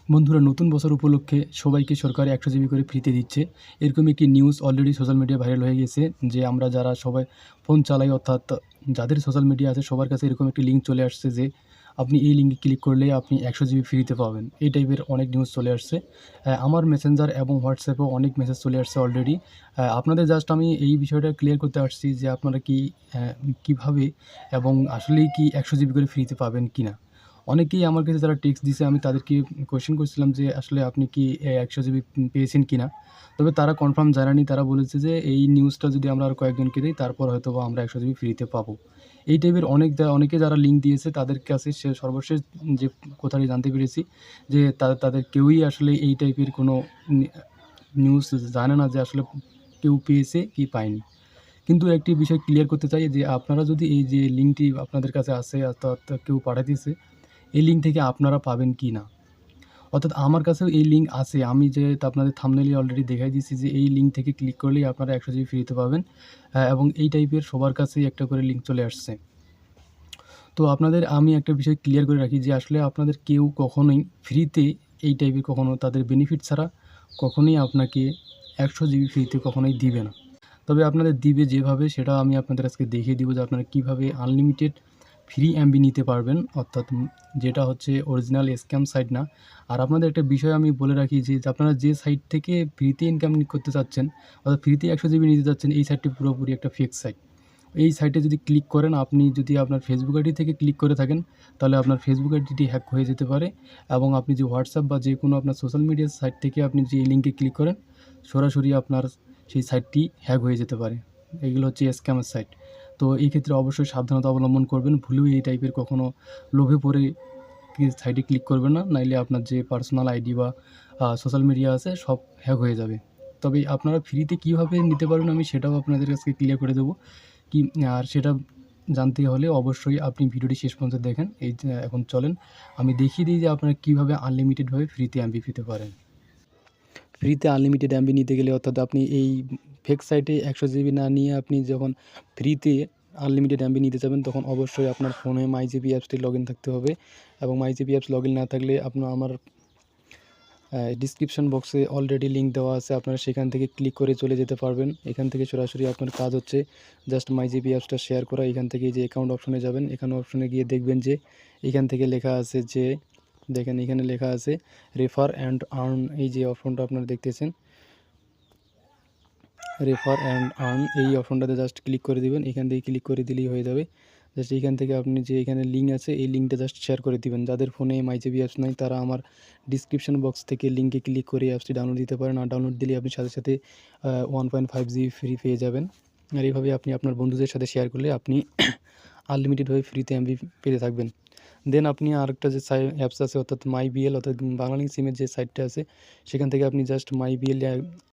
বন্ধুরা, নতুন বছর উপলক্ষে সবাইকে সরকার ১০০ জিবি করে ফ্রিতে দিচ্ছে। এরকম একটি নিউজ অলরেডি সোশ্যাল মিডিয়ায় ভাইরাল হয়ে গেছে যে আমরা যারা সবাই ফোন চালাই, অর্থাৎ যাদের সোশ্যাল মিডিয়া আছে সবার কাছে এরকম একটি লিঙ্ক চলে আসছে যে আপনি এই লিঙ্কে ক্লিক করলে আপনি ১০০ জিবি ফ্রিতে পাবেন। এই টাইপের অনেক নিউজ চলে আসছে। আমার মেসেঞ্জার এবং হোয়াটসঅ্যাপেও অনেক মেসেজ চলে আসছে অলরেডি। আপনাদের জাস্ট আমি এই বিষয়টা ক্লিয়ার করতে আসছি যে আপনারা কি কীভাবে এবং আসলেই কি ১০০ জিবি করে ফ্রিতে পাবেন কিনা? অনেকেই আমার কাছে যারা টেক্সট দিছে, আমি তাদেরকে কোয়েশ্চেন করছিলাম যে আসলে আপনি কি ১০০ জিবি পেয়েছেন কিনা? তবে তারা কনফার্ম জানায়নি। তারা বলেছে যে এই নিউজটা যদি আমরা আরও কয়েকজনকে দেই তারপর হয়তোবা আমরা ১০০ জিবি ফ্রিতে পাবো। এই টাইপের অনেকে যারা লিঙ্ক দিয়েছে তাদের কাছে সর্বশেষ যে কথাটি জানতে পেরেছি যে তাদের কেউই আসলে এই টাইপের কোনো নি নিউজ জানে না যে আসলে কেউ পেয়েছে কি পায়নি। কিন্তু একটি বিষয় ক্লিয়ার করতে চাই যে আপনারা যদি এই যে লিঙ্কটি আপনাদের কাছে আছে, অর্থাৎ কেউ পাঠায় দিছে, এই লিঙ্ক থেকে আপনারা পাবেন কি না? অর্থাৎ আমার কাছেও এই লিঙ্ক আছে। আমি যেহেতু আপনাদের থাম্বনেইলে অলরেডি দেখাই দিয়েছি যে এই লিঙ্ক থেকে ক্লিক করলেই আপনারা ১০০ জিবি ফ্রিতে পাবেন। এবং এই টাইপের সবার কাছেই একটা করে লিঙ্ক চলে আসছে। তো আপনাদের আমি একটা বিষয় ক্লিয়ার করে রাখি যে আসলে আপনাদের কেউ কখনোই ফ্রিতে এই টাইপের কখনো তাদের বেনিফিট ছাড়া কখনোই আপনাকে ১০০ জিবি ফ্রিতে কখনোই দিবে না। তবে আপনাদের দিবে যেভাবে সেটা আমি আপনাদের আজকে দেখিয়ে দিব যে আপনারা কীভাবে আনলিমিটেড ফ্রি এমবি নিতে পারবেন, অর্থাৎ যেটা হচ্ছে অরিজিনাল স্ক্যাম সাইট না। আর আপনাদের একটা বিষয় আমি বলে রাখি যে আপনারা যে সাইট থেকে ফ্রিতে ইনকাম করতে চাচ্ছেন, অর্থাৎ ফ্রিতে ১০০ জিবি নিতে চাচ্ছেন, এই সাইটটি পুরোপুরি একটা ফেক সাইট। এই সাইটে যদি ক্লিক করেন, আপনি যদি আপনার ফেসবুক আইডি থেকে ক্লিক করে থাকেন, তাহলে আপনার ফেসবুক আইডিটি হ্যাক হয়ে যেতে পারে এবং আপনি যে হোয়াটসঅ্যাপ বা যে কোনো আপনার সোশ্যাল মিডিয়া সাইট থেকে আপনি যে এই লিঙ্কে ক্লিক করেন, সরাসরি আপনার সেই সাইটটি হ্যাক হয়ে যেতে পারে। এগুলো হচ্ছে স্ক্যামের সাইট। তো এই ক্ষেত্রে অবশ্যই সাবধানতা অবলম্বন করবেন। ভুলেও এই টাইপের কখনো লোভে পড়ে সাইটে ক্লিক করবেন না। নাইলে আপনার যে পার্সোনাল আইডি বা সোশ্যাল মিডিয়া আছে সব হ্যাক হয়ে যাবে। তবে আপনারা ফ্রিতে কীভাবে নিতে পারবেন আমি সেটাও আপনাদের কাছে ক্লিয়ার করে দেবো। আর সেটা জানতে হলে অবশ্যই আপনি ভিডিওটি শেষ পর্যন্ত দেখেন। এই যে এখন চলেন আমি দেখিয়ে দিই যে আপনারা কীভাবে আনলিমিটেডভাবে ফ্রিতে এমবি পেতে পারেন। ফ্রিতে আনলিমিটেড এমবি নিতে গেলে, অর্থাৎ আপনি এই ফেক সাইটে ১০০ জিবি না নিয়ে আপনি যখন ফ্রিতে আনলিমিটেড এমবি নিতে যাবেন, তখন অবশ্যই আপনার ফোনে মাইজিপি অ্যাপসটি লগইন থাকতে হবে এবং মাইজিপি অ্যাপস লগইন না থাকলে আমার ডিসক্রিপশন বক্সে অলরেডি লিঙ্ক দেওয়া আছে। আপনারা সেখান থেকে ক্লিক করে চলে যেতে পারবেন। এখান থেকে সরাসরি আপনার কাজ হচ্ছে জাস্ট মাইজিপি অ্যাপসটা শেয়ার করা। এখান থেকে যে অ্যাকাউন্ট অপশনে যাবেন, এখানে অপশনে গিয়ে দেখবেন যে এখান থেকে লেখা আছে যে দেখেন এখানে লেখা আছে রেফার অ্যান্ড আর্ন। এই যে অপশনটা আপনারা দেখতেছেন, রেফার অ্যান্ড আর্ন, এই অপশনটাতে জাস্ট ক্লিক করে দিবেন। এখান থেকে ক্লিক করে দিলেই হয়ে যাবে। জাস্ট এখান থেকে আপনি যে এখানে লিঙ্ক আছে এই লিঙ্কটা জাস্ট শেয়ার করে দিবেন। যাদের ফোনে মাইজিপি অ্যাপস নাই তারা আমার ডিসক্রিপশন বক্স থেকে লিঙ্কে ক্লিক করে অ্যাপসটি ডাউনলোড দিতে পারেন। আর ডাউনলোড দিলে আপনি সাথে সাথে 1.5 জিবি ফ্রি পেয়ে যাবেন। আর এইভাবে আপনি আপনার বন্ধুদের সাথে শেয়ার করলে আপনি আনলিমিটেডভাবে ফ্রিতে এমবি পেতে থাকবেন। দেন আপনি আরেকটা যে অ্যাপস আছে, অর্থাৎ মাই বিএল, অর্থাৎ বাংলালিংক সিমের যে সাইটটা আছে সেখান থেকে আপনি জাস্ট মাই বিএল